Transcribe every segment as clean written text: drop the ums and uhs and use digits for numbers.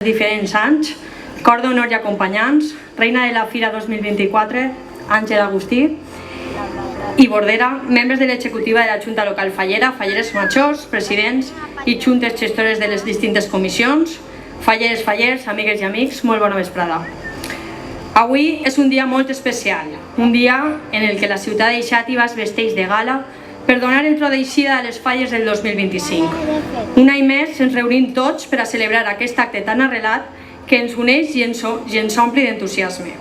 Diferents anys, Cor d'Honor i Acompanyants, Reina de la Fira 2024, Àngel Agustí i Bordera, membres de l'executiva de la Junta Local Fallera, falleres majors, presidents i juntes gestores de les distintes comissions, falleres, fallers, amigues i amics, molt bona vesprada. Avui és un dia molt especial, un dia en el que la ciutat de Xàtiva es vesteix de gala per donar el tro d'eixida a les falles del 2025. Un any més ens reunim tots per a celebrar aquest acte tan arrelat que ens uneix i ens ompli d'entusiasme.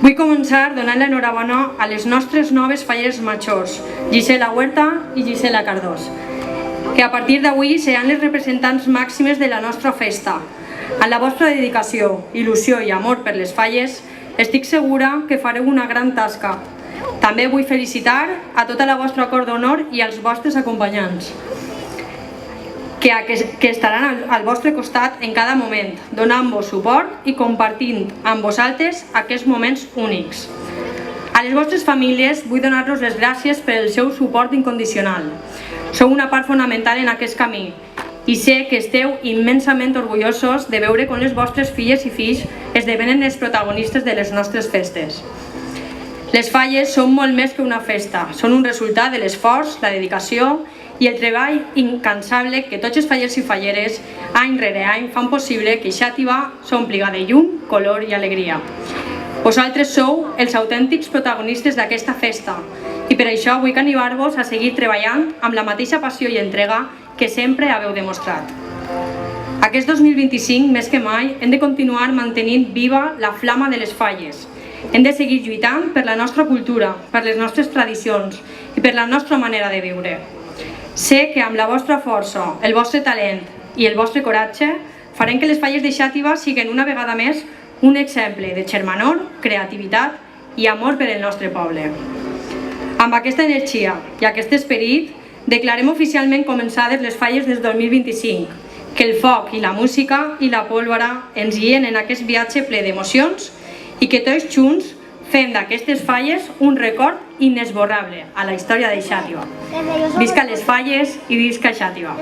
Vull començar donant l'enhorabona a les nostres noves falleres majors, Gisela Huerta i Gisela Cardós, que a partir d'avui seran les representants màximes de la nostra festa. En la vostra dedicació, il·lusió i amor per les falles, estic segura que fareu una gran tasca. També vull felicitar a tota la vostra Cor d'Honor i als vostres acompanyants, que estaran al vostre costat en cada moment, donant-vos suport i compartint amb vosaltres aquests moments únics. A les vostres famílies vull donar-los les gràcies per el seu suport incondicional. Sou una part fonamental en aquest camí i sé que esteu immensament orgullosos de veure com les vostres filles i fills esdevenen els protagonistes de les nostres festes. Les falles són molt més que una festa, són un resultat de l'esforç, la dedicació i el treball incansable que tots els fallers i falleres, any rere any, fan possible que Xàtiva s'ompliga de llum, color i alegria. Vosaltres sou els autèntics protagonistes d'aquesta festa i per això vull animar-vos a seguir treballant amb la mateixa passió i entrega que sempre haveu demostrat. Aquest 2025, més que mai, hem de continuar mantenint viva la flama de les falles. Hem de seguir lluitant per la nostra cultura, per les nostres tradicions i per la nostra manera de viure. Sé que amb la vostra força, el vostre talent i el vostre coratge farem que les falles de Xàtiva siguin una vegada més un exemple de germanor, creativitat i amor per el nostre poble. Amb aquesta energia i aquest esperit, declarem oficialment començades les falles del 2025, que el foc i la música i la pólvora ens guien en aquest viatge ple d'emocions i que tots junts fem d'aquestes falles un record inesborrable a la història de Xàtiva. Visca les falles i visca Xàtiva!